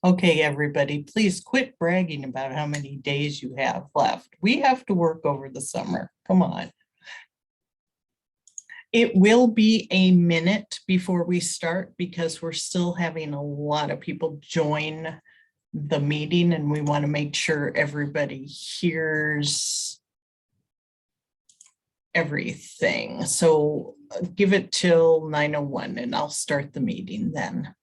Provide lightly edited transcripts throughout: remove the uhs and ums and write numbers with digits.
Okay, everybody, please quit bragging about how many days you have left. We have to work over the summer. Come on. It will be a minute before we start because we're still having a lot of people join the meeting and we want to make sure everybody hears everything. So give it till 9:01 and I'll start the meeting then.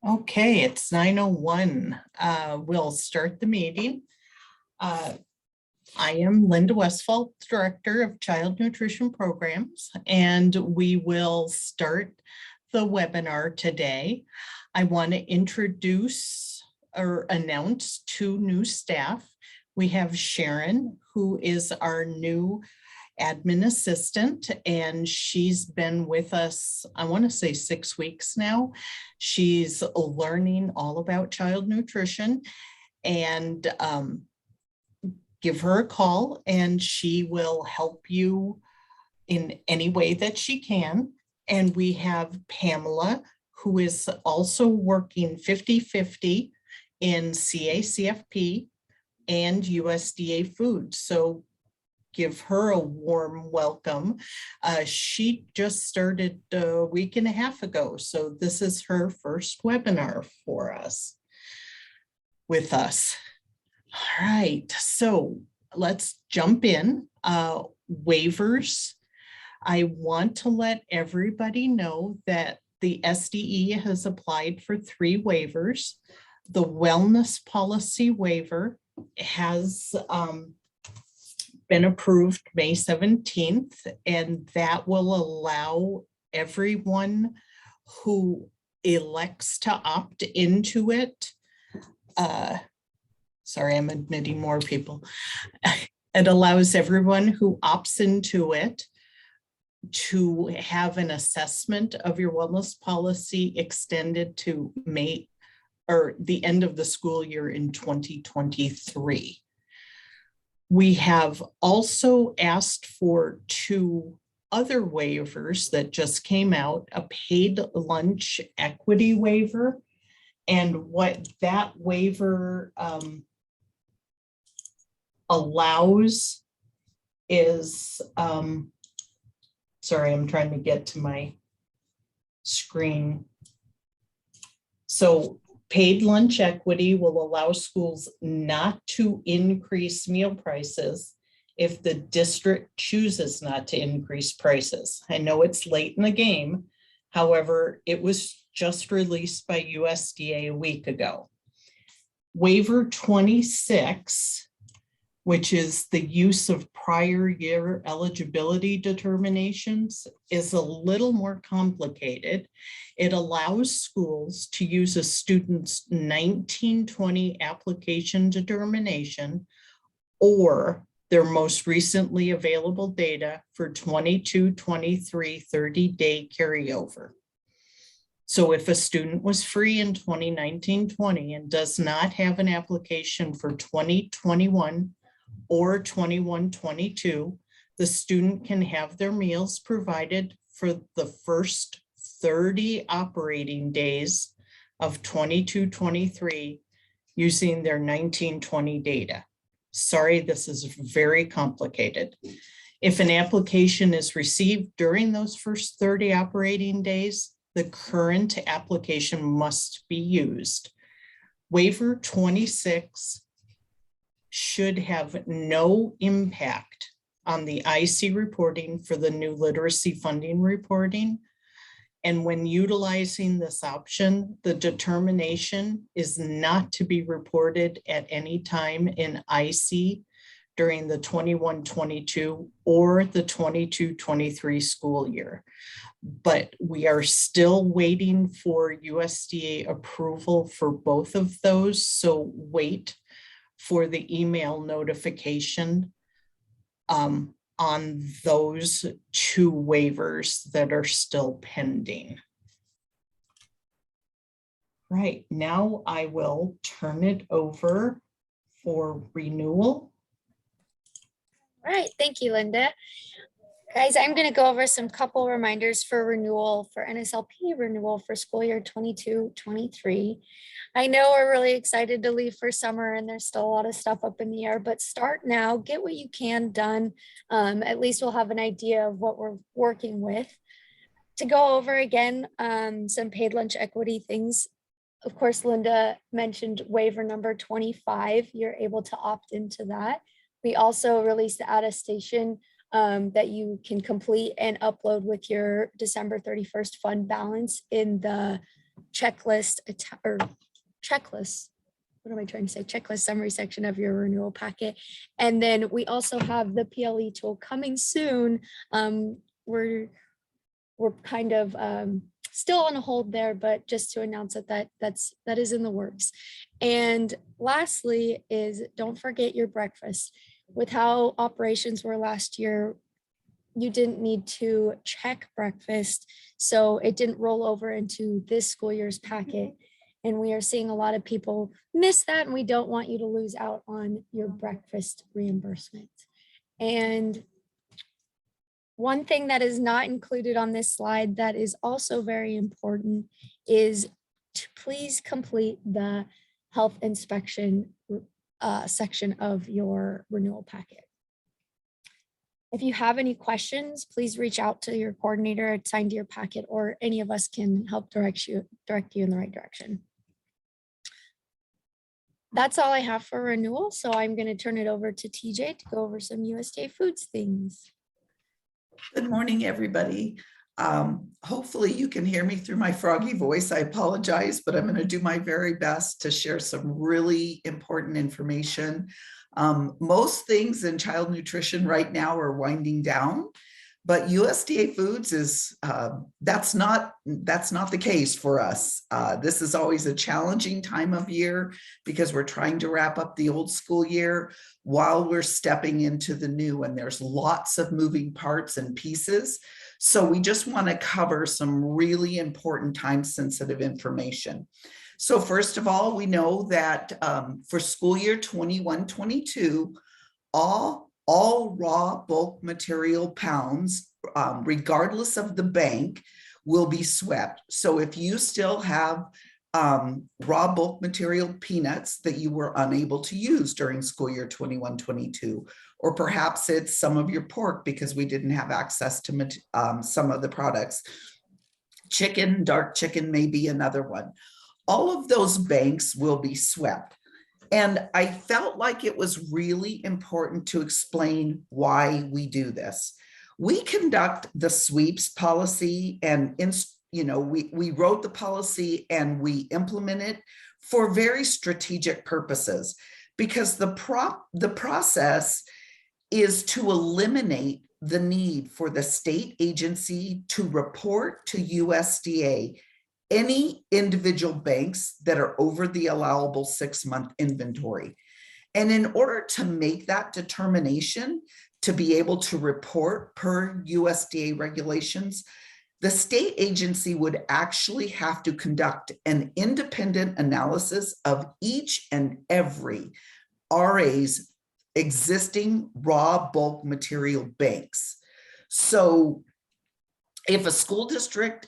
Okay, it's 9:01. We'll start the meeting. I am Lynda Westphal, Director of Child Nutrition Programs, and we will start the webinar today. I want to introduce or announce two new staff. We have Sharon, who is our new admin assistant, and she's been with us, I want to say 6 weeks now. She's learning all about child nutrition, and give her a call and she will help you in any way that she can. And we have Pamela, who is also working 50-50 in CACFP and USDA Foods. So give her a warm welcome. She just started a week and a half ago. So this is her first webinar for us, with us. All right, so let's jump in. Waivers. I want to let everybody know that the SDE has applied for 3 waivers. The wellness policy waiver has been approved May 17th, and that will allow everyone who elects to opt into it. Sorry, I'm admitting more people. It allows everyone who opts into it to have an assessment of your wellness policy extended to May or the end of the school year in 2023. We have also asked for 2 other waivers that just came out, a paid lunch equity waiver. And what that waiver allows is, sorry, I'm trying to get to my screen. So paid lunch equity will allow schools not to increase meal prices if the district chooses not to increase prices. I know it's late in the game. However, it was just released by USDA a week ago. Waiver 26, which is the use of prior year eligibility determinations, is a little more complicated. It allows schools to use a student's 1920 application determination or their most recently available data for 22-23 30-day carryover. So if a student was free in 2019-20 and does not have an application for 2021 or 21-22, the student can have their meals provided for the first 30 operating days of 22-23 using their 19-20 data. Sorry, this is very complicated. If an application is received during those first 30 operating days, the current application must be used. Waiver 26 should have no impact on the IC reporting for the new literacy funding reporting. And when utilizing this option, the determination is not to be reported at any time in IC during the 21-22 or the 22-23 school year. But we are still waiting for USDA approval for both of those. So wait for the email notification on those two waivers that are still pending. Right, now I will turn it over for renewal. All right, thank you, Lynda. Guys, I'm going to go over some couple reminders for renewal for NSLP renewal for school year 22-23. I know we're really excited to leave for summer and there's still a lot of stuff up in the air, but start now, get what you can done. At least we'll have an idea of what we're working with. To go over again, some paid lunch equity things. Of course, Lynda mentioned waiver number 25. You're able to opt into that. We also released the attestation that you can complete and upload with your December 31st fund balance in the checklist summary section of your renewal packet. And then we also have the PLE tool coming soon. We're kind of still on a hold there, but just to announce that is in the works. And lastly is don't forget your breakfast. With how operations were last year, you didn't need to check breakfast, so it didn't roll over into this school year's packet. And we are seeing a lot of people miss that, and we don't want you to lose out on your breakfast reimbursement. And one thing that is not included on this slide that is also very important is to please complete the health inspection section of your renewal packet. If you have any questions, please reach out to your coordinator assigned to your packet, or any of us can help direct you in the right direction. That's all I have for renewal. So I'm going to turn it over to TJ to go over some USDA Foods things. Good morning, everybody. Hopefully you can hear me through my froggy voice. I apologize, but I'm going to do my very best to share some really important information. Most things in child nutrition right now are winding down, but USDA Foods is, that's not the case for us. This is always a challenging time of year because we're trying to wrap up the old school year while we're stepping into the new, and there's lots of moving parts and pieces. So we just want to cover some really important time-sensitive information. So first of all, we know that for school year 21-22, all raw bulk material pounds, regardless of the bank, will be swept. So if you still have raw bulk material peanuts that you were unable to use during school year 21-22, or perhaps it's some of your pork because we didn't have access to some of the products. Chicken, dark chicken may be another one. All of those banks will be swept. And I felt like it was really important to explain why we do this. We conduct the sweeps policy, and we wrote the policy and we implement it for very strategic purposes, because the process is to eliminate the need for the state agency to report to USDA any individual banks that are over the allowable 6-month inventory. And in order to make that determination, to be able to report per USDA regulations, the state agency would actually have to conduct an independent analysis of each and every RA's existing raw bulk material banks. So if a school district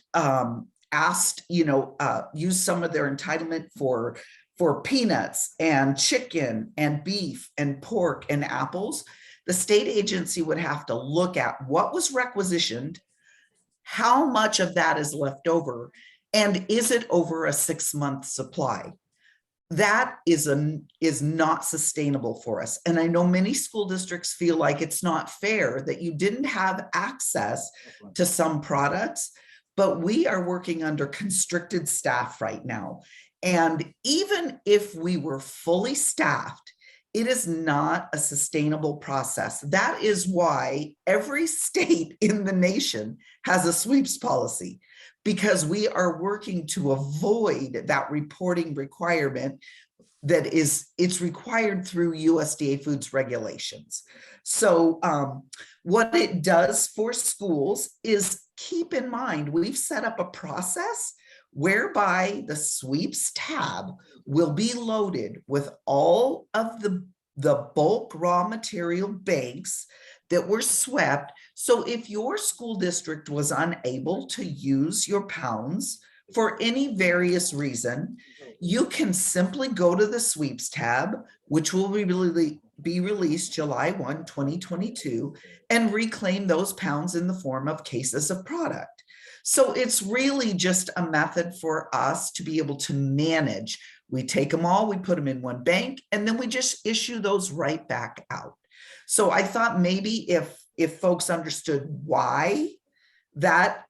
asked, use some of their entitlement for peanuts and chicken and beef and pork and apples, the state agency would have to look at what was requisitioned, how much of that is left over, and is it over a 6-month supply? That is not sustainable for us. And I know many school districts feel like it's not fair that you didn't have access to some products, but we are working under constricted staff right now. And even if we were fully staffed, it is not a sustainable process. That is why every state in the nation has a sweeps policy, because we are working to avoid that reporting requirement that it's required through USDA Foods regulations. So what it does for schools is keep in mind, we've set up a process whereby the sweeps tab will be loaded with all of the bulk raw material banks that were swept. So if your school district was unable to use your pounds for any various reason, you can simply go to the sweeps tab, which will be released July 1, 2022, and reclaim those pounds in the form of cases of product. So it's really just a method for us to be able to manage. We take them all, we put them in one bank, and then we just issue those right back out. So I thought maybe if folks understood why that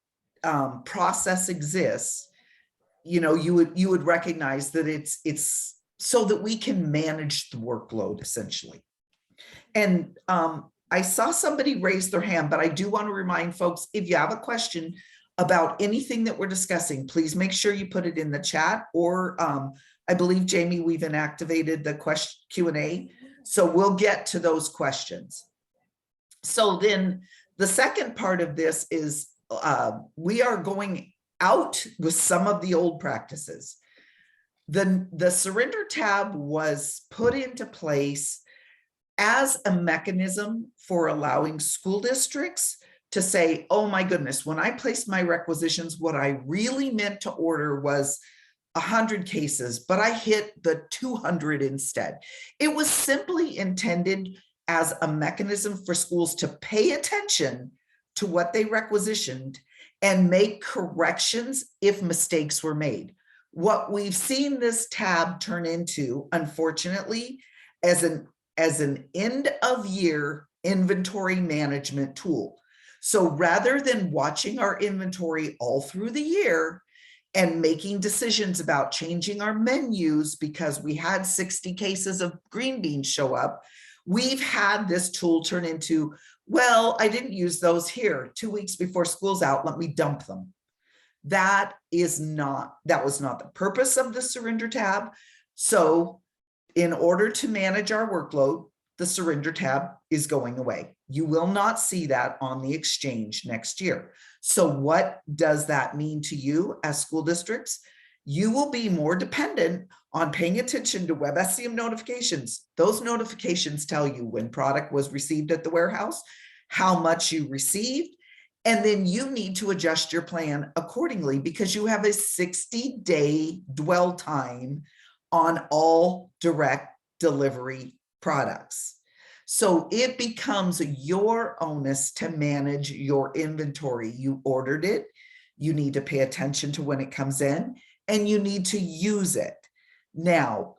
process exists, you know, you would recognize that it's so that we can manage the workload essentially. And I saw somebody raise their hand, but I do want to remind folks, if you have a question about anything that we're discussing, please make sure you put it in the chat, or I believe, Jamie, we've inactivated the Q&A, so we'll get to those questions. So then the second part of this is we are going out with some of the old practices. The surrender tab was put into place as a mechanism for allowing school districts to say, oh my goodness, when I placed my requisitions, what I really meant to order was 100 cases, but I hit the 200 instead. It was simply intended as a mechanism for schools to pay attention to what they requisitioned and make corrections if mistakes were made. What we've seen this tab turn into, unfortunately, as an end of year inventory management tool. So rather than watching our inventory all through the year and making decisions about changing our menus because we had 60 cases of green beans show up, we've had this tool turn into, well, I didn't use those here 2 weeks before school's out, let me dump them. That was not the purpose of the surrender tab. So in order to manage our workload, the surrender tab is going away. You will not see that on the exchange next year. So what does that mean to you as school districts? You will be more dependent on paying attention to WebSCM notifications. Those notifications tell you when product was received at the warehouse, how much you received, and then you need to adjust your plan accordingly because you have a 60-day dwell time on all direct delivery products. So it becomes your onus to manage your inventory. You ordered it, you need to pay attention to when it comes in, and you need to use it. Now,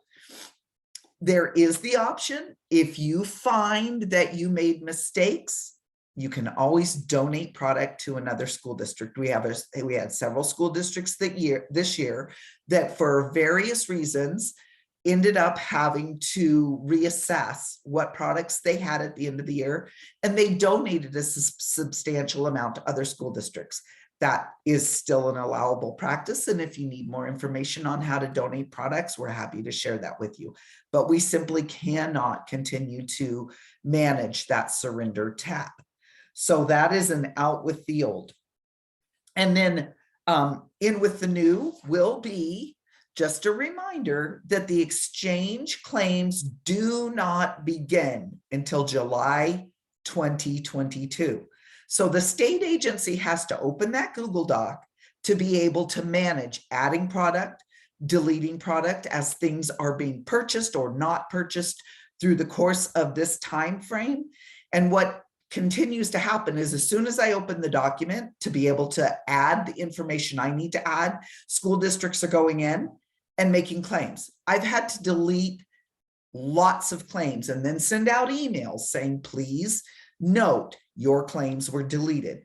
there is the option, if you find that you made mistakes, you can always donate product to another school district. We had several school districts this year that for various reasons ended up having to reassess what products they had at the end of the year, and they donated a substantial amount to other school districts. That is still an allowable practice, and if you need more information on how to donate products, we're happy to share that with you. But we simply cannot continue to manage that surrender tab. So that is an out with the old. And then in with the new will be just a reminder that the exchange claims do not begin until July 2022. So the state agency has to open that Google Doc to be able to manage adding product, deleting product as things are being purchased or not purchased through the course of this time frame. And what continues to happen is as soon as I open the document to be able to add the information I need to add, school districts are going in and making claims. I've had to delete lots of claims and then send out emails saying, please note your claims were deleted.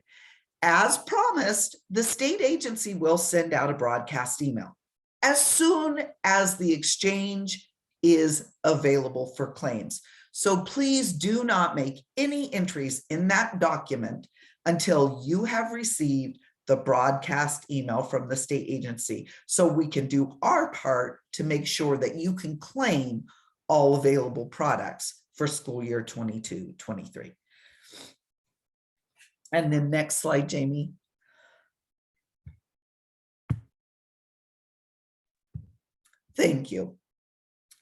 As promised, the state agency will send out a broadcast email. As soon as the exchange is available for claims. So please do not make any entries in that document until you have received the broadcast email from the state agency, so we can do our part to make sure that you can claim all available products for school year 22-23. And then next slide, Jamie. Thank you.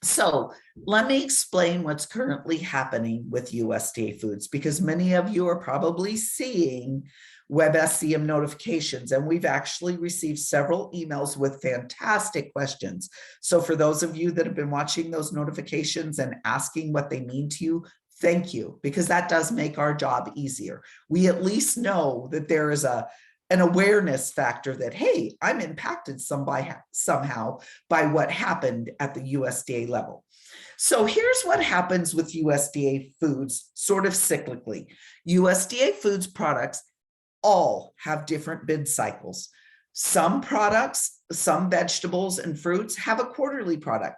So let me explain what's currently happening with USDA Foods, because many of you are probably seeing WebSCM notifications, and we've actually received several emails with fantastic questions. So for those of you that have been watching those notifications and asking what they mean to you, thank you, because that does make our job easier. We at least know that there is an awareness factor that, hey, I'm impacted somehow by what happened at the USDA level. So here's what happens with USDA Foods, sort of cyclically. USDA Foods products all have different bid cycles. Some products, some vegetables and fruits have a quarterly product.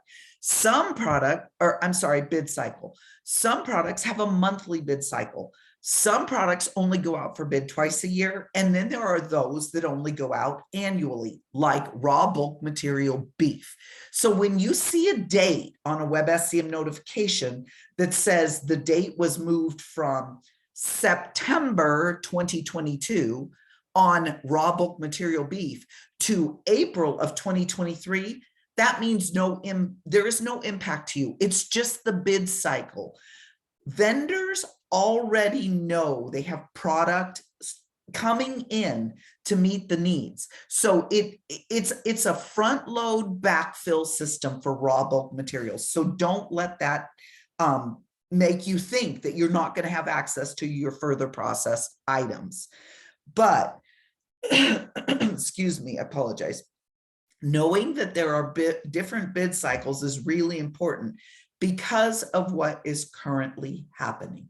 Bid cycle. Some products have a monthly bid cycle. Some products only go out for bid twice a year. And then there are those that only go out annually, like raw bulk material beef. So when you see a date on a WebSCM notification that says the date was moved from September 2022 on raw bulk material beef to April of 2023, that means there is no impact to you. It's just the bid cycle. Vendors already know they have product coming in to meet the needs. So it's a front load backfill system for raw bulk materials. So don't let that make you think that you're not going to have access to your further processed items. But excuse me, I apologize. Knowing that there are different bid cycles is really important because of what is currently happening.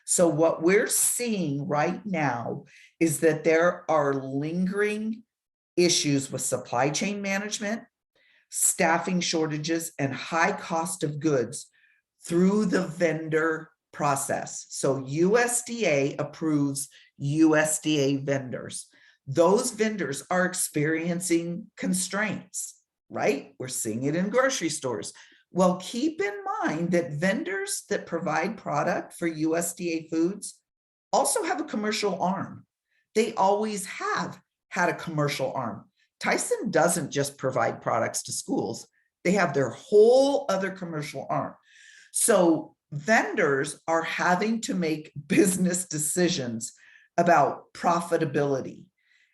So what we're seeing right now is that there are lingering issues with supply chain management, staffing shortages, and high cost of goods through the vendor process. So USDA approves USDA vendors. Those vendors are experiencing constraints, right? We're seeing it in grocery stores. Well, keep in mind that vendors that provide product for USDA Foods also have a commercial arm. They always have had a commercial arm. Tyson doesn't just provide products to schools. They have their whole other commercial arm. So vendors are having to make business decisions about profitability.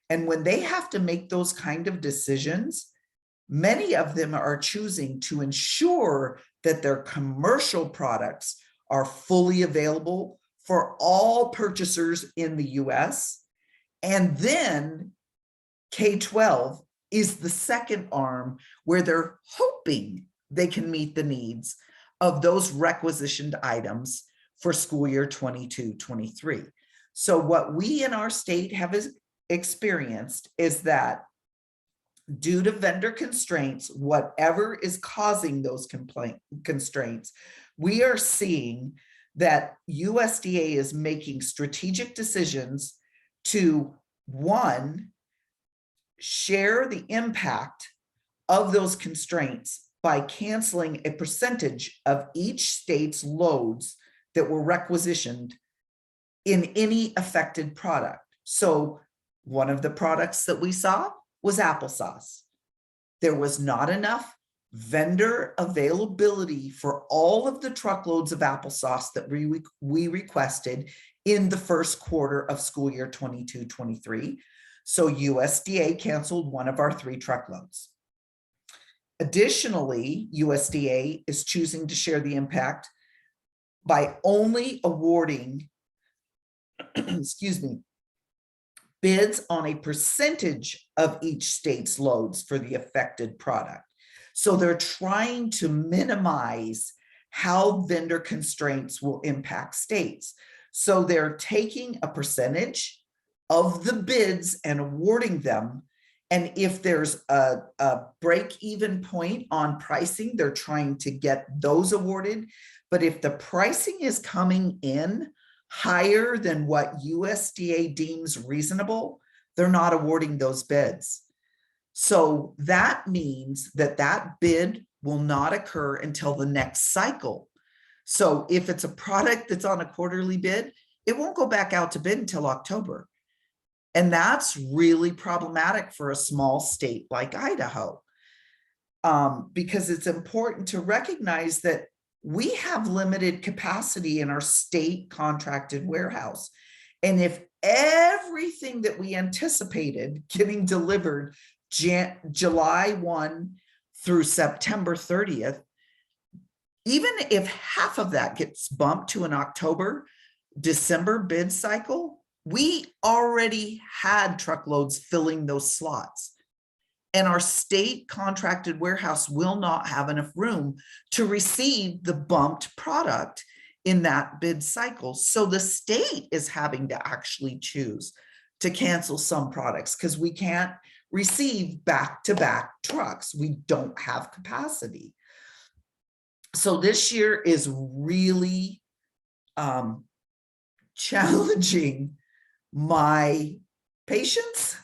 And when they have to make those kind of decisions, many of them are choosing to ensure that their commercial products are fully available for all purchasers in the US. And then K-12 is the second arm where they're hoping they can meet the needs of those requisitioned items for school year 22-23. So what we in our state have experienced is that due to vendor constraints, whatever is causing those constraints, we are seeing that USDA is making strategic decisions to, one, share the impact of those constraints by canceling a percentage of each state's loads that were requisitioned in any affected product. So one of the products that we saw was applesauce. There was not enough vendor availability for all of the truckloads of applesauce that we requested in the first quarter of school year 22-23. So USDA canceled one of our 3 truckloads. Additionally, USDA is choosing to share the impact by only awarding, excuse me, bids on a percentage of each state's loads for the affected product. So they're trying to minimize how vendor constraints will impact states. So they're taking a percentage of the bids and awarding them And if there's a break-even point on pricing, they're trying to get those awarded. But if the pricing is coming in higher than what USDA deems reasonable, they're not awarding those bids. So that means that that bid will not occur until the next cycle. So if it's a product that's on a quarterly bid, it won't go back out to bid until October. And that's really problematic for a small state like Idaho, because it's important to recognize that we have limited capacity in our state contracted warehouse. And if everything that we anticipated getting delivered July 1 through September 30th, even if half of that gets bumped to an October-December bid cycle, we already had truckloads filling those slots. And our state contracted warehouse will not have enough room to receive the bumped product in that bid cycle. So the state is having to actually choose to cancel some products because we can't receive back-to-back trucks. We don't have capacity. So this year is really challenging my patience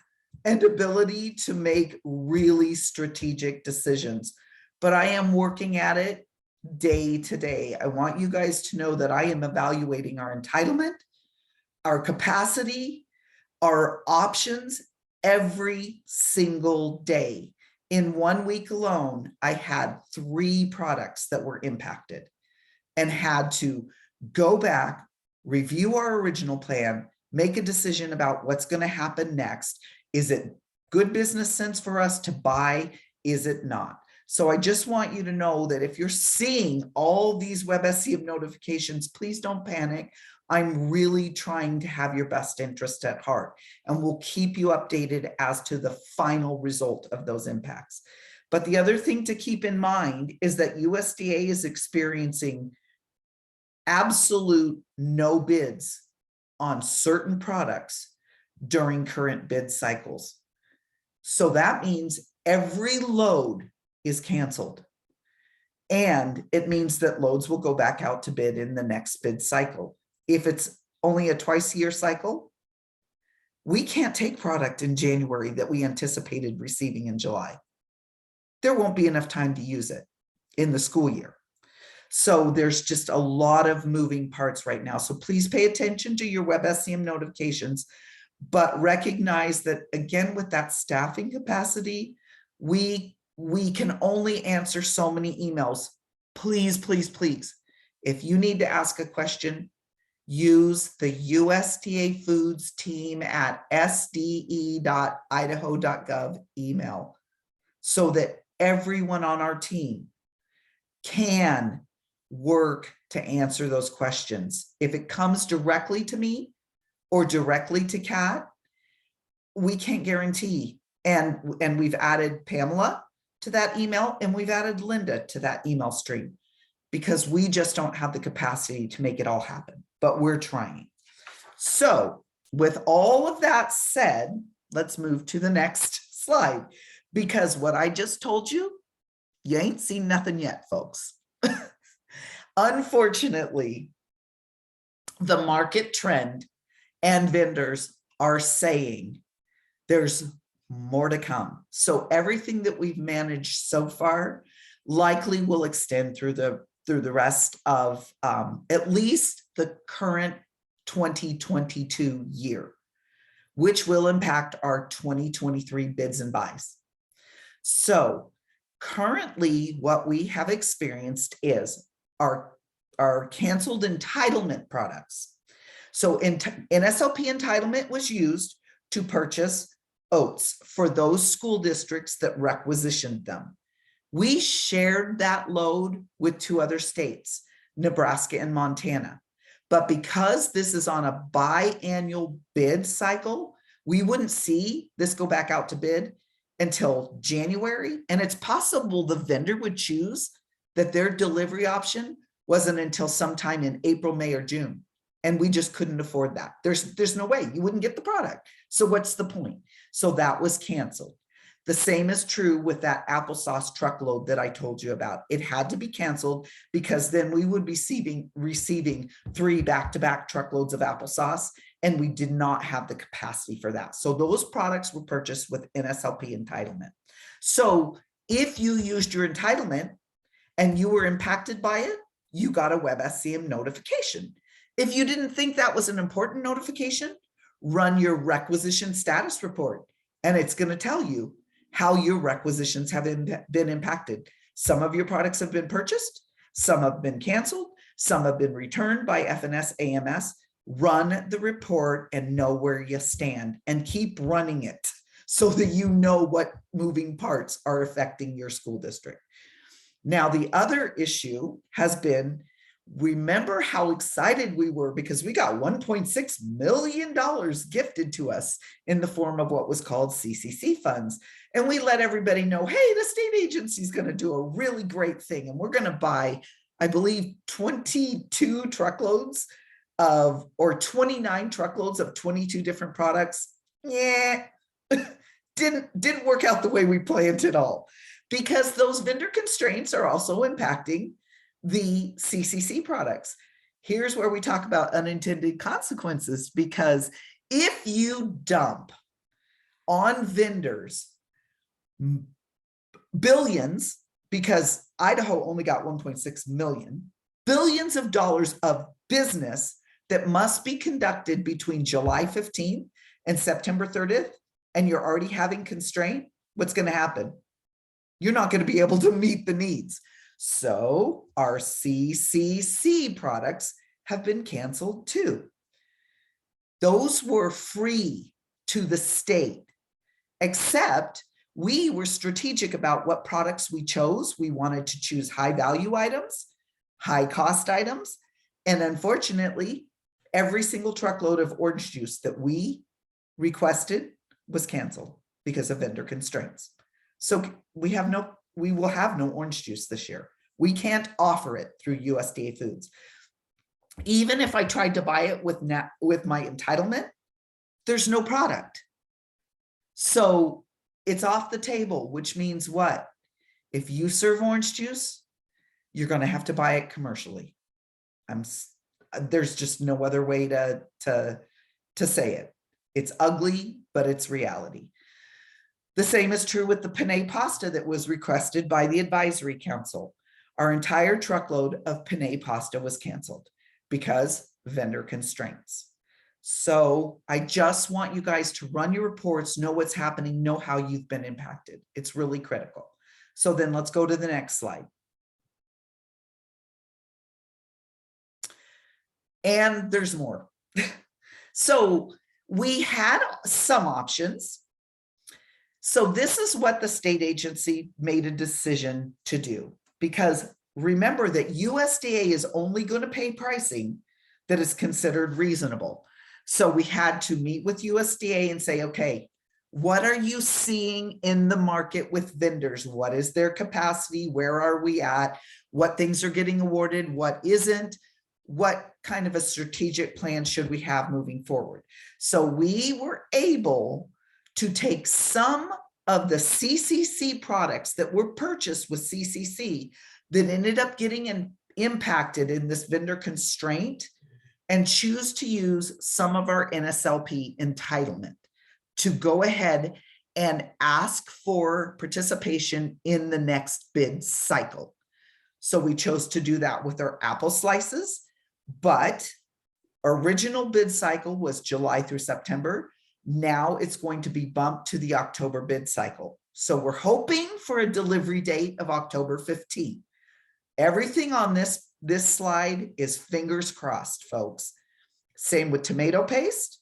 and ability to make really strategic decisions. But I am working at it day to day. I want you guys to know that I am evaluating our entitlement, our capacity, our options every single day. In 1 week alone, I had 3 products that were impacted and had to go back, review our original plan, make a decision about what's going to happen next. Is it good business sense for us to buy? Is it not? So I just want you to know that if you're seeing all these WebSCM notifications, please don't panic. I'm really trying to have your best interest at heart, and we'll keep you updated as to the final result of those impacts. But the other thing to keep in mind is that USDA is experiencing absolute no bids on certain products during current bid cycles. So that means every load is canceled. And it means that loads will go back out to bid in the next bid cycle. If it's only a twice-a-year cycle, we can't take product in January that we anticipated receiving in July. There won't be enough time to use it in the school year. So there's just a lot of moving parts right now. So please pay attention to your WebSCM notifications, but recognize that, again, with that staffing capacity, we can only answer so many emails. Please, please, please, if you need to ask a question, use the USDA Foods team at sde.idaho.gov email so that everyone on our team can work to answer those questions. If it comes directly to me or directly to Kat, we can't guarantee. And we've added Pamela to that email, and we've added Lynda to that email stream because we just don't have the capacity to make it all happen, but we're trying. So with all of that said, let's move to the next slide, because what I just told you, you ain't seen nothing yet, folks. Unfortunately, the market trend and vendors are saying there's more to come. So everything that we've managed so far likely will extend through the rest of at least the current 2022 year, which will impact our 2023 bids and buys. So currently what we have experienced is our canceled entitlement products. So NSLP entitlement was used to purchase oats for those school districts that requisitioned them. We shared that load with 2 other states, Nebraska and Montana. But because this is on a biannual bid cycle, we wouldn't see this go back out to bid until January. And it's possible the vendor would choose that their delivery option wasn't until sometime in April, May, or June. And we just couldn't afford that. There's no way you wouldn't get the product. So what's the point? So that was canceled. The same is true with that applesauce truckload that I told you about. It had to be canceled because then we would be receiving 3 back-to-back truckloads of applesauce, and we did not have the capacity for that. So those products were purchased with NSLP entitlement. So if you used your entitlement and you were impacted by it, you got a WebSCM notification. If you didn't think that was an important notification, run your requisition status report, and it's going to tell you how your requisitions have been impacted. Some of your products have been purchased, some have been canceled, some have been returned by FNS AMS. Run the report and know where you stand, and keep running it so that you know what moving parts are affecting your school district. Now, the other issue has been, remember how excited we were because we got $1.6 million gifted to us in the form of what was called CCC funds. And we let everybody know, hey, the state agency is going to do a really great thing. And we're going to buy, I believe, 22 truckloads of, or 29 truckloads of 22 different products. Yeah, didn't work out the way we planned at all, because those vendor constraints are also impacting the CCC products. Here's where we talk about unintended consequences, because if you dump on vendors billions, because Idaho only got 1.6 million, billions of dollars of business that must be conducted between July 15th and September 30th, and you're already having constraint, what's going to happen? You're not going to be able to meet the needs. So our CCC products have been canceled too. Those were free to the state, except we were strategic about what products we chose. We wanted to choose high value items, high cost items, and unfortunately, every single truckload of orange juice that we requested was canceled because of vendor constraints. So we will have no orange juice this year. We can't offer it through USDA Foods. Even if I tried to buy it with my entitlement, there's no product. So it's off the table, which means what? If you serve orange juice, you're going to have to buy it commercially. There's just no other way to say it. It's ugly, but it's reality. The same is true with the penne pasta that was requested by the advisory council. Our entire truckload of penne pasta was canceled because vendor constraints. So I just want you guys to run your reports, know what's happening, know how you've been impacted. It's really critical. So then let's go to the next slide. And there's more. So we had some options. So this is what the state agency made a decision to do, because remember that USDA is only going to pay pricing that is considered reasonable. So we had to meet with USDA and say, okay, what are you seeing in the market with vendors? What is their capacity? Where are we at? What things are getting awarded? What isn't? What kind of a strategic plan should we have moving forward? So we were able to take some of the CCC products that were purchased with CCC that ended up getting impacted in this vendor constraint and choose to use some of our NSLP entitlement to go ahead and ask for participation in the next bid cycle. So we chose to do that with our apple slices, but original bid cycle was July through September. Now it's going to be bumped to the October bid cycle. So we're hoping for a delivery date of October 15th. Everything on this slide is fingers crossed, folks. Same with tomato paste.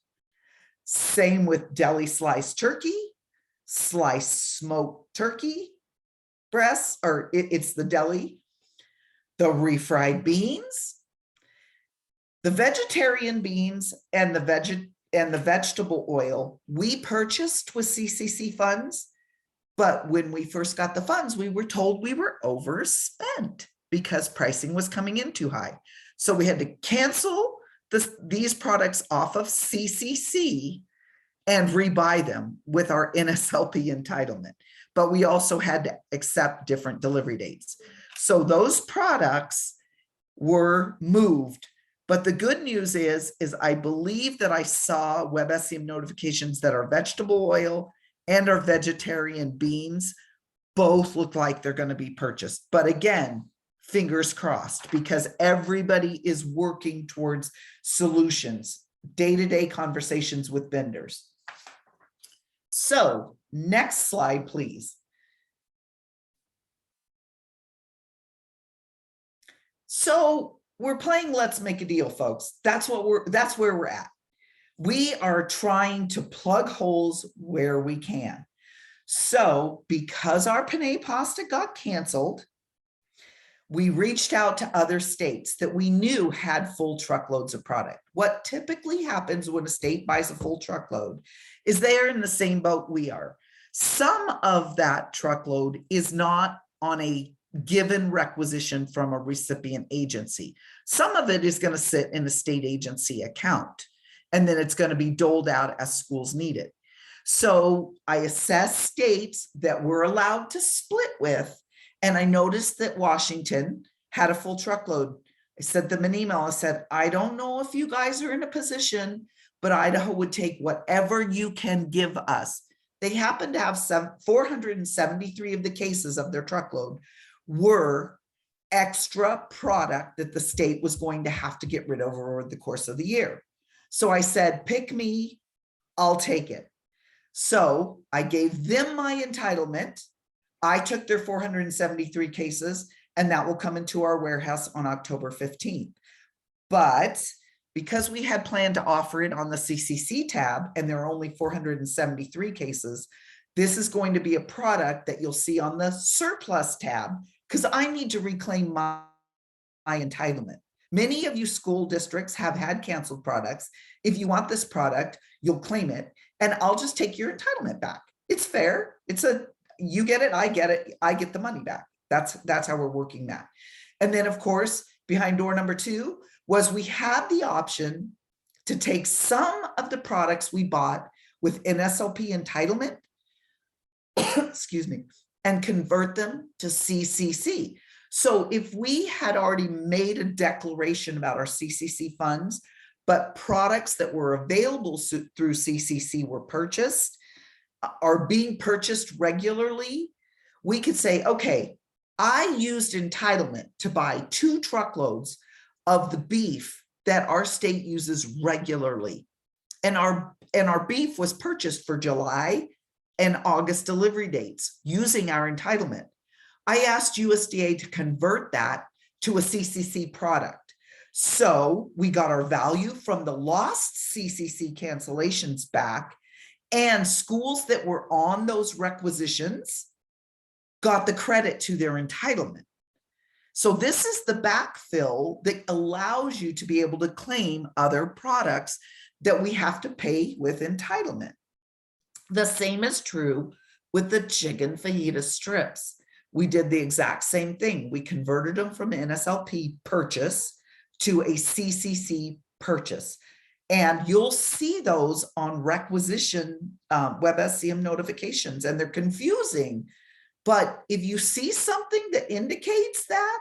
Same with deli sliced turkey, sliced smoked turkey breasts, or it's the deli, the refried beans, the vegetarian beans, and the vegetable oil we purchased with CCC funds. But when we first got the funds, we were told we were overspent because pricing was coming in too high. So we had to cancel these products off of CCC and rebuy them with our NSLP entitlement. but we also had to accept different delivery dates. So those products were moved. But the good news is I believe that I saw WebSCM notifications that our vegetable oil and our vegetarian beans both look like they're going to be purchased. But again, fingers crossed, because everybody is working towards solutions, day-to-day conversations with vendors. So next slide, please. So we're playing Let's Make a Deal, folks. That's where we're at. We are trying to plug holes where we can. So because our Panay pasta got canceled, we reached out to other states that we knew had full truckloads of product. What typically happens when a state buys a full truckload is they are in the same boat we are. Some of that truckload is not on a given requisition from a recipient agency. Some of it is going to sit in a state agency account, and then it's going to be doled out as schools need it. So I assessed states that we're allowed to split with, and I noticed that Washington had a full truckload. I sent them an email. I said, I don't know if you guys are in a position, but Idaho would take whatever you can give us. They happen to have 473 of the cases of their truckload were extra product that the state was going to have to get rid of over the course of the year. So I said, pick me, I'll take it. So I gave them my entitlement. I took their 473 cases, and that will come into our warehouse on October 15th. But because we had planned to offer it on the CCC tab, and there are only 473 cases, this is going to be a product that you'll see on the surplus tab, because I need to reclaim my entitlement. Many of you school districts have had canceled products. If you want this product, you'll claim it, and I'll just take your entitlement back. It's fair. You get it, I get the money back. That's how we're working that. And then, of course, behind door number 2 was we had the option to take some of the products we bought with NSLP entitlement, excuse me, and convert them to CCC. So if we had already made a declaration about our CCC funds, but products that were available through CCC were purchased, are being purchased regularly, we could say, okay, I used entitlement to buy 2 truckloads of the beef that our state uses regularly. And our beef was purchased for July and August delivery dates using our entitlement. I asked USDA to convert that to a CCC product. So we got our value from the lost CCC cancellations back, and schools that were on those requisitions got the credit to their entitlement. So this is the backfill that allows you to be able to claim other products that we have to pay with entitlement. The same is true with the chicken fajita strips. We did the exact same thing. We converted them from NSLP purchase to a CCC purchase. And you'll see those on requisition WebSCM notifications, and they're confusing. But if you see something that indicates that,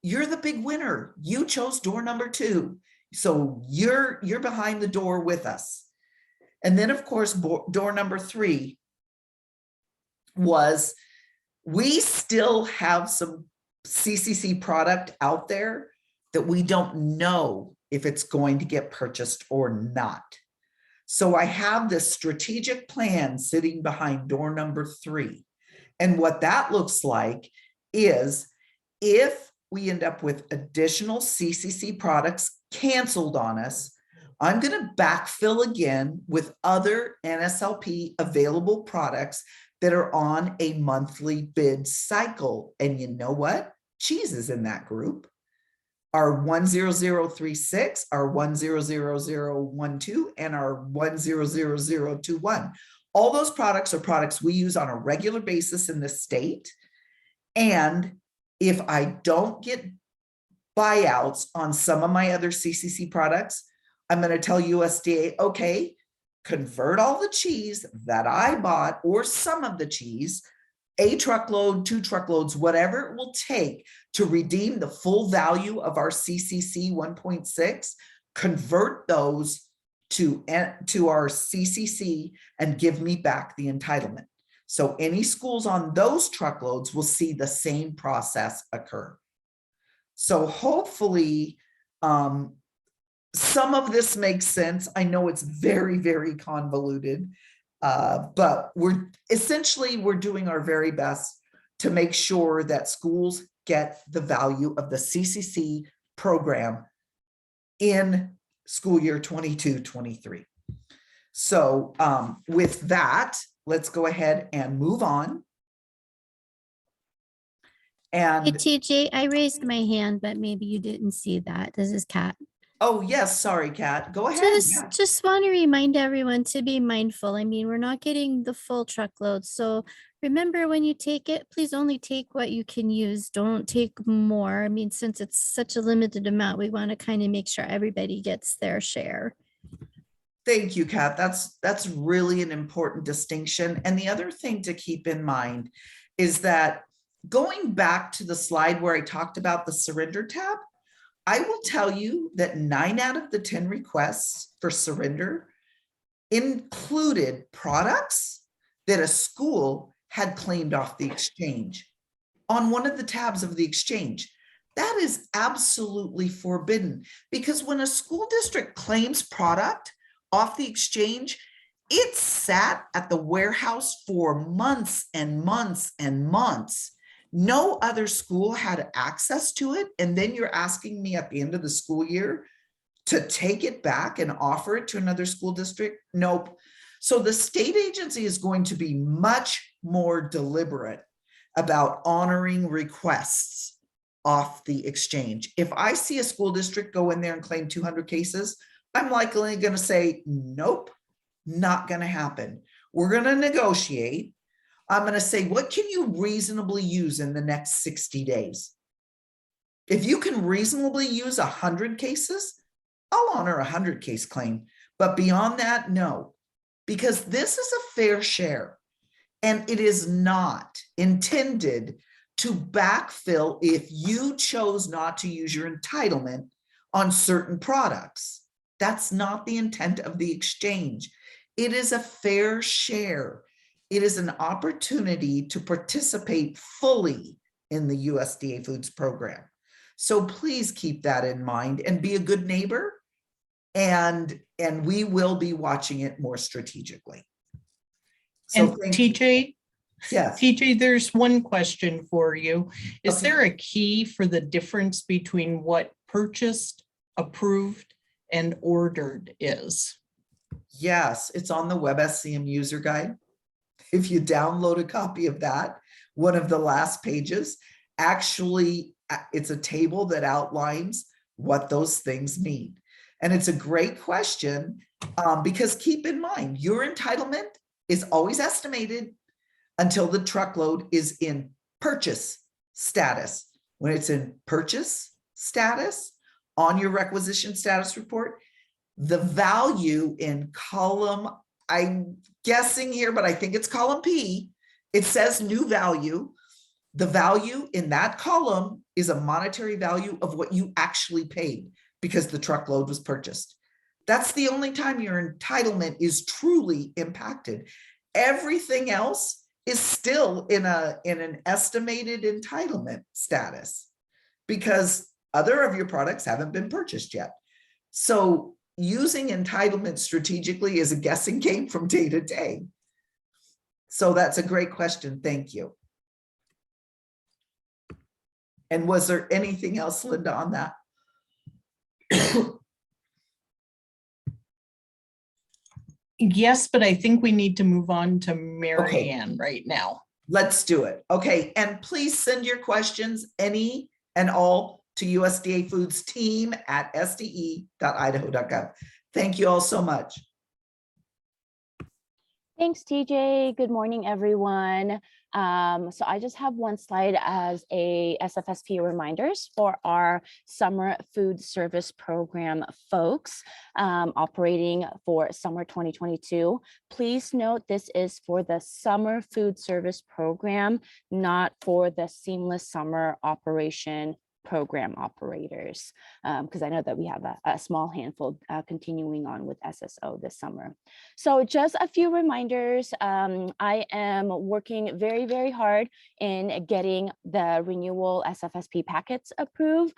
you're the big winner. You chose door number 2. So you're behind the door with us. And then, of course, door number 3 was we still have some CCC product out there that we don't know if it's going to get purchased or not. So I have this strategic plan sitting behind door number 3. And what that looks like is if we end up with additional CCC products canceled on us, I'm going to backfill again with other NSLP available products that are on a monthly bid cycle. And you know what? Cheese is in that group. Our 10036, our 100012, and our 100021. All those products are products we use on a regular basis in the state. And if I don't get buyouts on some of my other CCC products, I'm going to tell USDA, okay, convert all the cheese that I bought or some of the cheese a truckload, 2 truckloads, whatever it will take to redeem the full value of our CCC 1.6, convert those to our CCC and give me back the entitlement. So any schools on those truckloads will see the same process occur. So hopefully some of this makes sense. I know it's very, very convoluted, but we're doing our very best to make sure that schools get the value of the CCC program in school year 22-23. So with that, let's go ahead and move on. And Hey, TJ, I raised my hand, but maybe you didn't see that. This is Kat. oh yes, sorry, Kat, go ahead. Just want to remind everyone to be mindful. I mean, we're not getting the full truckload. So remember, when you take it, please only take what you can use. Don't take more. I mean, since it's such a limited amount, we want to kind of make sure everybody gets their share. Thank you, Kat. That's really an important distinction. And the other thing to keep in mind is that going back to the slide where I talked about the surrender tab, I will tell you that 9 out of the 10 requests for surrender included products that a school had claimed off the exchange on one of the tabs of the exchange. That is absolutely forbidden, because when a school district claims product off the exchange, it sat at the warehouse for months and months and months. No other school had access to it. And then you're asking me at the end of the school year to take it back and offer it to another school district? Nope. So the state agency is going to be much more deliberate about honoring requests off the exchange. If I see a school district go in there and claim 200 cases, I'm likely going to say, nope, not going to happen. We're going to negotiate. I'm going to say, what can you reasonably use in the next 60 days? If you can reasonably use 100 cases, I'll honor a 100 case claim. But beyond that, no, because this is a fair share, and it is not intended to backfill if you chose not to use your entitlement on certain products. That's not the intent of the exchange. It is a fair share. It is an opportunity to participate fully in the USDA Foods program. So please keep that in mind and be a good neighbor, and we will be watching it more strategically. So And TJ, yes. TJ, there's one question for you. Is Okay. there a key for the difference between what purchased, approved, and ordered is? Yes, it's on the WebSCM user guide. If you download a copy of that, one of the last pages, actually, it's a table that outlines what those things mean. And it's a great question because keep in mind, your entitlement is always estimated until the truckload is in purchase status. When it's in purchase status on your requisition status report, the value in column, I'm guessing here, but I think it's column P, it says new value. The value in that column is a monetary value of what you actually paid because the truckload was purchased. That's the only time your entitlement is truly impacted. Everything else is still in an estimated entitlement status because other of your products haven't been purchased yet. So using entitlement strategically is a guessing game from day to day. So that's a great question. Thank you. And was there anything else, Lynda, on that? Yes, but I think we need to move on to Mary Ann right now. Let's do it. Okay, and please send your questions, any and all, to USDA Foods team at sde.idaho.gov. Thank you all so much. Thanks, TJ. Good morning, everyone. So I just have one slide as a SFSP reminders for our summer food service program folks operating for summer 2022. Please note this is for the summer food service program, not for the seamless summer operation program operators, because I know that we have a small handful continuing on with SSO this summer. So just a few reminders. I am working very, very hard in getting the renewal SFSP packets approved.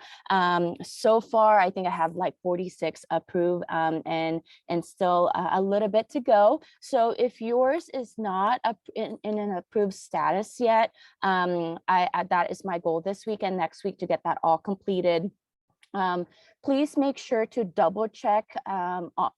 So far, I think I have like 46 approved and still a little bit to go. So if yours is not in an approved status yet, that is my goal this week and next week to get that all completed. Please make sure to double check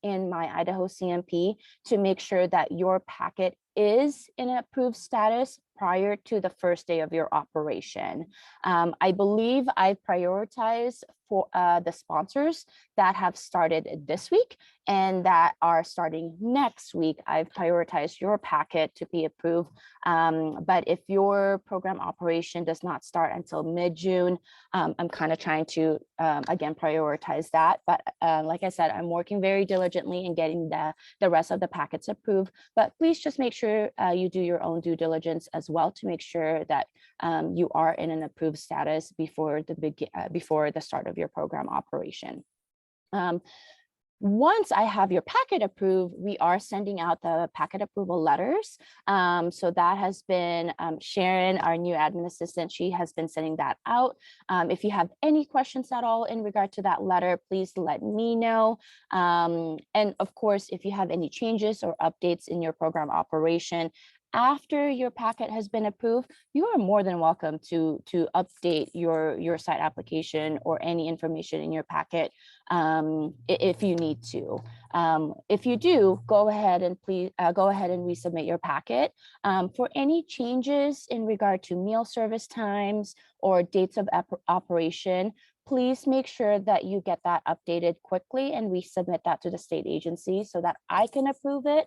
in my Idaho CNP to make sure that your packet is in an approved status prior to the first day of your operation. I believe I prioritize for the sponsors that have started this week and that are starting next week. I've prioritized your packet to be approved. But if your program operation does not start until mid-June, I'm kind of trying to, again, prioritize that. But like I said, I'm working very diligently in getting the rest of the packets approved. But please just make sure you do your own due diligence as well to make sure that you are in an approved status before the start of your program operation. Once I have your packet approved, we are sending out the packet approval letters. So that has been Sharon, our new admin assistant. She has been sending that out. If you have any questions at all in regard to that letter, please let me know. And of course, if you have any changes or updates in your program operation, after your packet has been approved, you are more than welcome to update your site application or any information in your packet if you need to. If you do, go ahead and resubmit your packet. For any changes in regard to meal service times or dates of operation, please make sure that you get that updated quickly and resubmit that to the state agency so that I can approve it,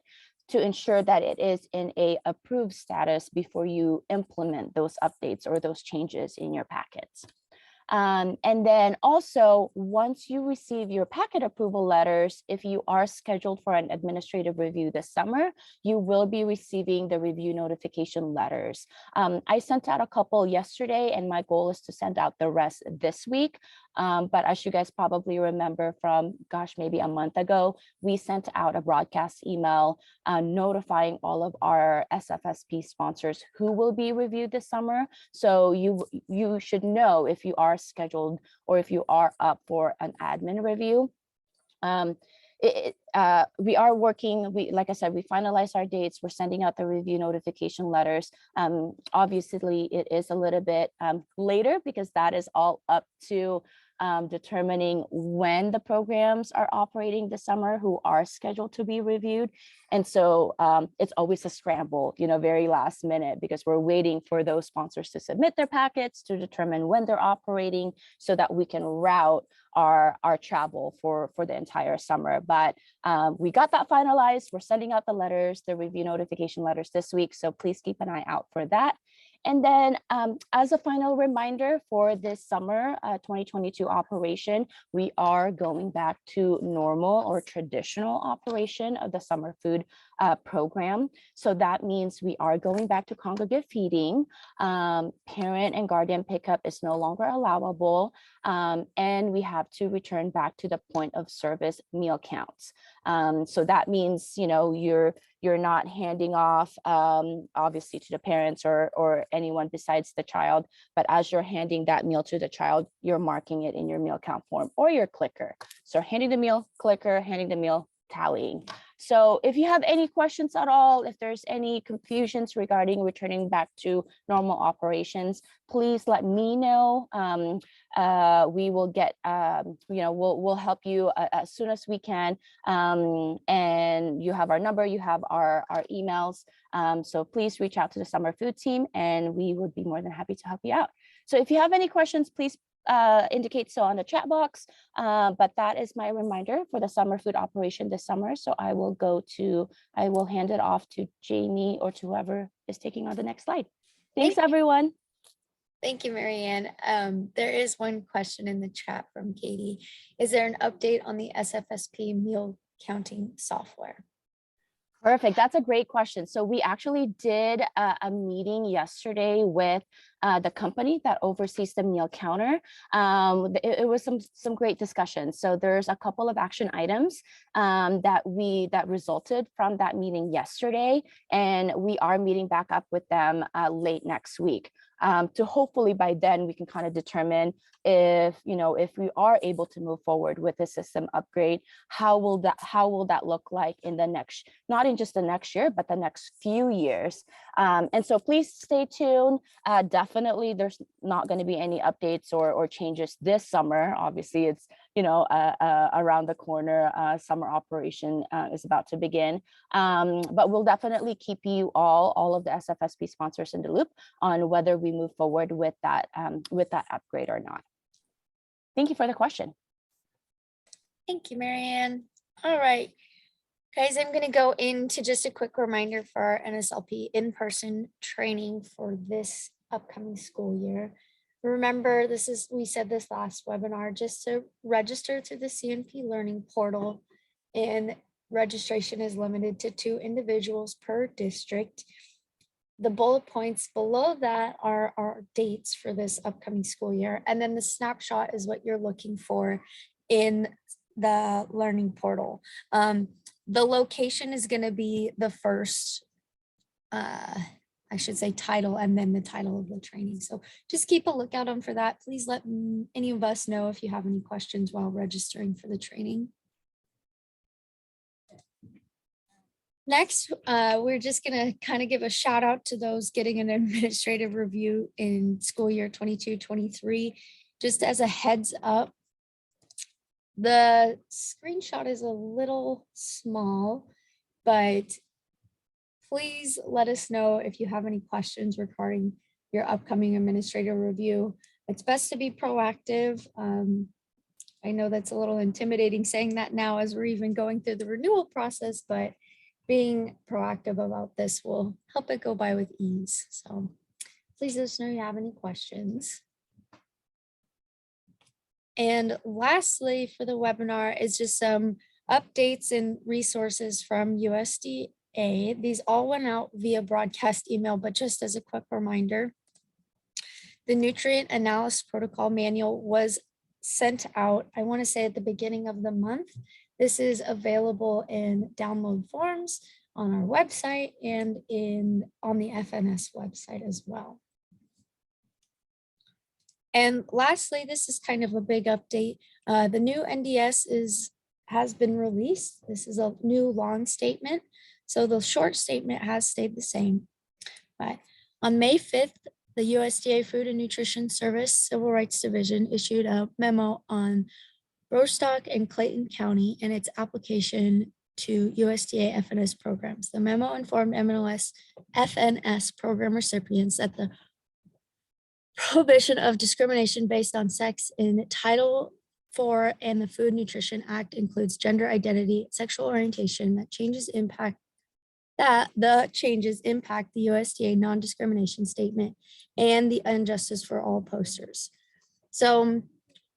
to ensure that it is in a approved status before you implement those updates or those changes in your packets. And then also, once you receive your packet approval letters, if you are scheduled for an administrative review this summer, you will be receiving the review notification letters. I sent out a couple yesterday, and my goal is to send out the rest this week. But as you guys probably remember from, gosh, maybe a month ago, we sent out a broadcast email notifying all of our SFSP sponsors who will be reviewed this summer. So you should know if you are scheduled or if you are up for an admin review. We are working, like I said, we finalized our dates. We're sending out the review notification letters. Obviously, it is a little bit later because that is all up to determining when the programs are operating this summer who are scheduled to be reviewed. And so it's always a scramble, very last minute, because we're waiting for those sponsors to submit their packets to determine when they're operating so that we can route our travel for the entire summer. But we got that finalized. We're sending out the letters, the review notification letters this week. So please keep an eye out for that. And then as a final reminder for this summer 2022 operation, we are going back to normal or traditional operation of the summer food program. So that means we are going back to congregate feeding. Parent and guardian pickup is no longer allowable. And we have to return back to the point of service meal counts. So that means, you're not handing off, obviously, to the parents or anyone besides the child, but as you're handing that meal to the child, you're marking it in your meal count form or your clicker. So handing the meal, clicker, handing the meal, tallying. So if you have any questions at all, if there's any confusions regarding returning back to normal operations, please let me know. We will get, we'll help you as soon as we can. And you have our number, you have our emails. So please reach out to the summer food team and we would be more than happy to help you out. So if you have any questions, please indicate so on the chat box. But that is my reminder for the summer food operation this summer. So I will hand it off to Jamie or to whoever is taking on the next slide. Thanks, everyone. Thank you, Marianne. There is one question in the chat from Katie. Is there an update on the SFSP meal counting software? Perfect. That's a great question. So we actually did a meeting yesterday with the company that oversees the meal counter. It was some great discussion. So there's a couple of action items that resulted from that meeting yesterday, and we are meeting back up with them late next week. To hopefully by then we can kind of determine if we are able to move forward with the system upgrade, how will that look like in the next, not in just the next year, but the next few years. And so please stay tuned. Definitely there's not going to be any updates or changes this summer. Obviously it's around the corner. Summer operation is about to begin, but we'll definitely keep you all of the SFSP sponsors in the loop on whether we move forward with that upgrade or not. Thank you for the question. Thank you, Marianne. All right, guys, I'm going to go into just a quick reminder for our NSLP in-person training for this upcoming school year. Remember, we said this last webinar, just to register through the CNP Learning Portal, and registration is limited to 2 individuals per district. The bullet points below that are our dates for this upcoming school year. And then the snapshot is what you're looking for in the learning portal. The location is going to be the first, I should say, title, and then the title of the training. So just keep a lookout on for that. Please let any of us know if you have any questions while registering for the training. Next, we're just going to kind of give a shout out to those getting an administrative review in school year 22-23. Just as a heads up, the screenshot is a little small, but please let us know if you have any questions regarding your upcoming administrative review. It's best to be proactive. I know that's a little intimidating saying that now as we're even going through the renewal process, but being proactive about this will help it go by with ease. So please let us know if you have any questions. And lastly, for the webinar is just some updates and resources from USDA. These all went out via broadcast email, but just as a quick reminder, the Nutrient Analysis Protocol Manual was sent out, I want to say at the beginning of the month. This is available in download forms on our website and on the FNS website as well. And lastly, this is kind of a big update. The new NDS has been released. This is a new long statement. So the short statement has stayed the same. But on May 5th, the USDA Food and Nutrition Service Civil Rights Division issued a memo on Rostock and Clayton County and its application to USDA FNS programs. The memo informed FNS program recipients that the prohibition of discrimination based on sex in Title IV and the Food Nutrition Act includes gender identity, sexual orientation, the changes impact the USDA non-discrimination statement and the injustice for all posters. So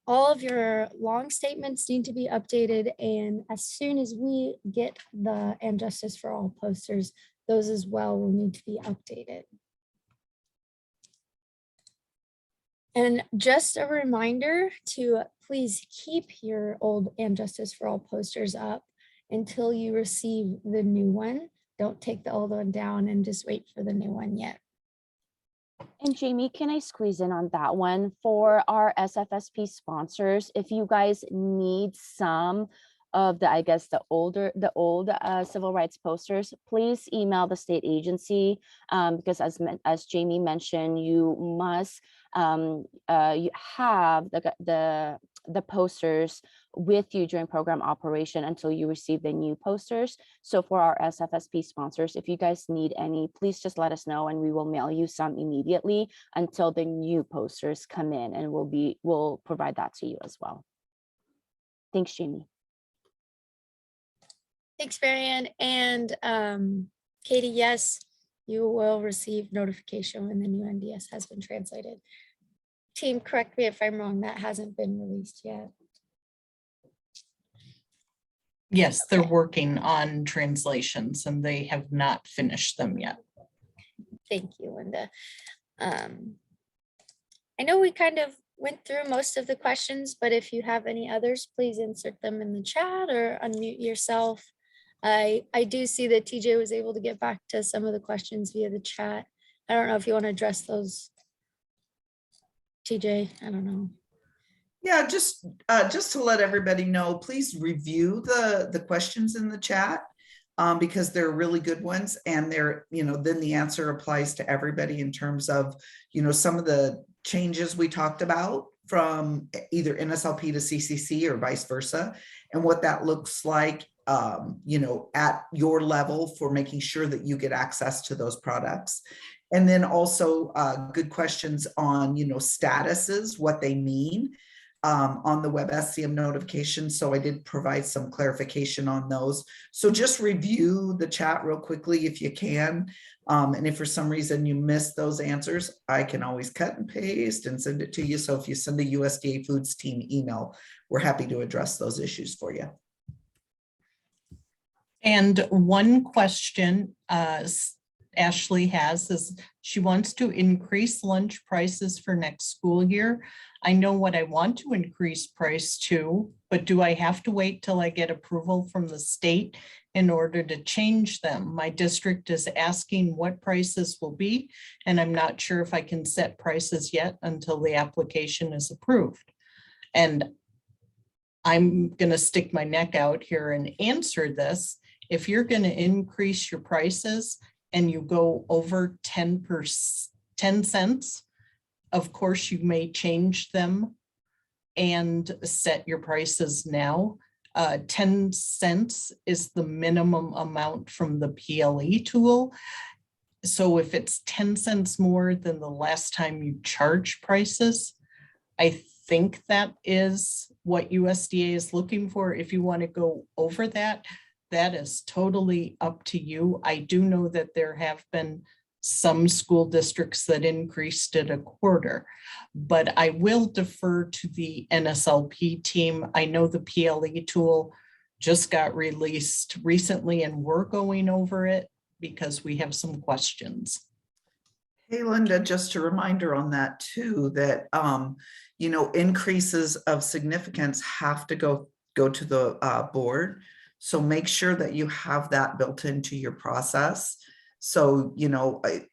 all of your long statements need to be updated, and as soon as we get the injustice for all posters, those as well will need to be updated. And just a reminder to please keep your old injustice for all posters up until you receive the new one. Don't take the old one down and just wait for the new one yet. And Jamie, can I squeeze in on that one for our SFSP sponsors? If you guys need some of the old civil rights posters, please email the state agency because as Jamie mentioned, you must you have the posters with you during program operation until you receive the new posters. So for our SFSP sponsors, if you guys need any, please just let us know and we will mail you some immediately until the new posters come in, and we'll provide that to you as well. Thanks, Jamie. Thanks, Marianne. And Katie, yes, you will receive notification when the new NDS has been translated. Team, correct me if I'm wrong, that hasn't been released yet. Yes, they're Okay. working on translations and they have not finished them yet. Thank you, Linda. I know we kind of went through most of the questions, but if you have any others, please insert them in the chat or unmute yourself. I do see that TJ was able to get back to some of the questions via the chat. I don't know if you want to address those, TJ. I don't know. Yeah, just to let everybody know, please review the questions in the chat because they're really good ones, and they're, then the answer applies to everybody in terms of, some of the changes we talked about from either NSLP to CCC or vice versa, and what that looks like, at your level for making sure that you get access to those products. And then also good questions on, statuses, what they mean on the web SCM notification. So I did provide some clarification on those. So just review the chat real quickly if you can. And if for some reason you missed those answers, I can always cut and paste and send it to you. So if you send a USDA Foods team email, we're happy to address those issues for you. And one question Ashley has is she wants to increase lunch prices for next school year. I know what I want to increase price to, but do I have to wait till I get approval from the state in order to change them? My district is asking what prices will be, and I'm not sure if I can set prices yet until the application is approved. And I'm going to stick my neck out here and answer this. If you're going to increase your prices and you go over 10 cents, of course, you may change them and set your prices now. 10 cents is the minimum amount from the PLE tool. So if it's 10 cents more than the last time you charge prices, I think that is what USDA is looking for. If you want to go over that, that is totally up to you. I do know that there have been some school districts that increased it a quarter, but I will defer to the NSLP team. I know the PLE tool just got released recently and we're going over it because we have some questions. Hey, Linda, just a reminder on that too, that, increases of significance have to go to the board. So make sure that you have that built into your process. So,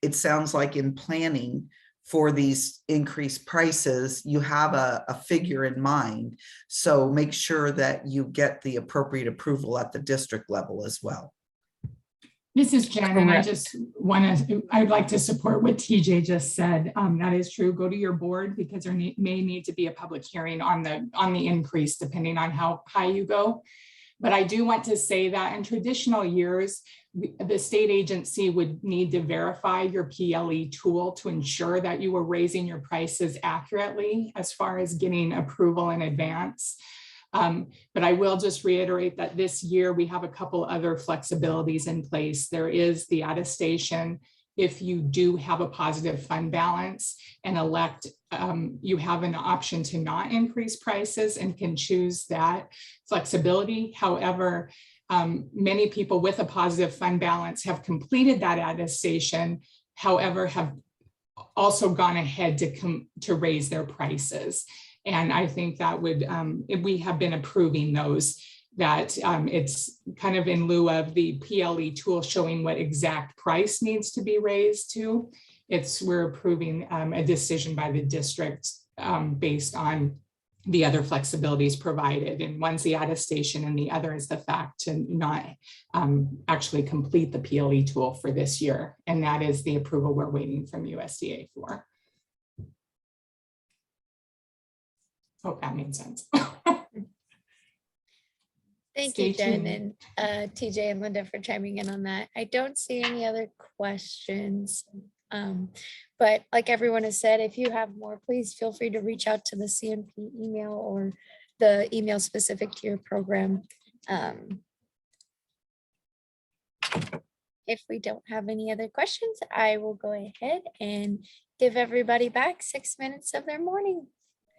it sounds like in planning for these increased prices, you have a figure in mind. So make sure that you get the appropriate approval at the district level as well. This is Jen, and I'd like to support what TJ just said. That is true. Go to your board because there may need to be a public hearing on the increase depending on how high you go. But I do want to say that in traditional years, the state agency would need to verify your PLE tool to ensure that you were raising your prices accurately as far as getting approval in advance. But I will just reiterate that this year we have a couple other flexibilities in place. There is the attestation. If you do have a positive fund balance and elect, you have an option to not increase prices and can choose that flexibility. However, many people with a positive fund balance have completed that attestation, however, have also gone ahead to raise their prices. And I think that would, we have been approving those, that it's kind of in lieu of the PLE tool showing what exact price needs to be raised to. We're approving a decision by the district based on the other flexibilities provided. And one's the attestation and the other is the fact to not actually complete the PLE tool for this year. And that is the approval we're waiting from USDA for. Hope that made sense. Thank Stay you, Jen tuned. and TJ and Linda for chiming in on that. I don't see any other questions. But like everyone has said, if you have more, please feel free to reach out to the CNP email or the email specific to your program. If we don't have any other questions, I will go ahead and give everybody back 6 minutes of their morning.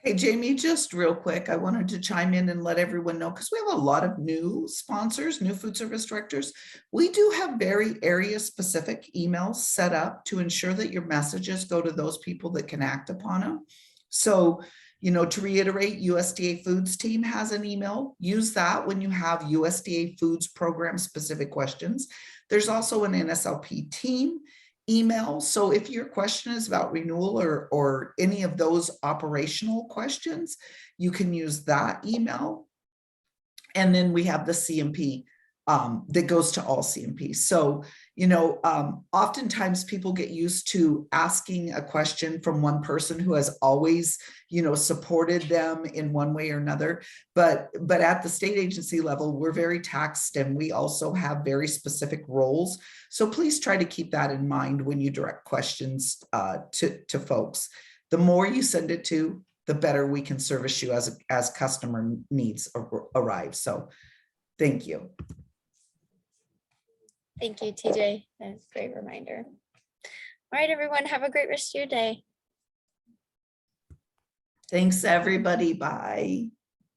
Hey, Jamie, just real quick, I wanted to chime in and let everyone know, because we have a lot of new sponsors, new food service directors. We do have very area specific emails set up to ensure that your messages go to those people that can act upon them. So, you know, to reiterate, USDA Foods team has an email. Use that when you have USDA Foods program specific questions. There's also an NSLP team email. So if your question is about renewal or any of those operational questions, you can use that email. And then we have the CNP that goes to all CNPs. So, you know, oftentimes people get used to asking a question from one person who has always, you know, supported them in one way or another. But at the state agency level, we're very taxed and we also have very specific roles. So please try to keep that in mind when you direct questions to folks. The more you send it to, the better we can service you as customer needs arrive. So thank you. Thank you, TJ. That's a great reminder. All right, everyone, have a great rest of your day. Thanks, everybody. Bye.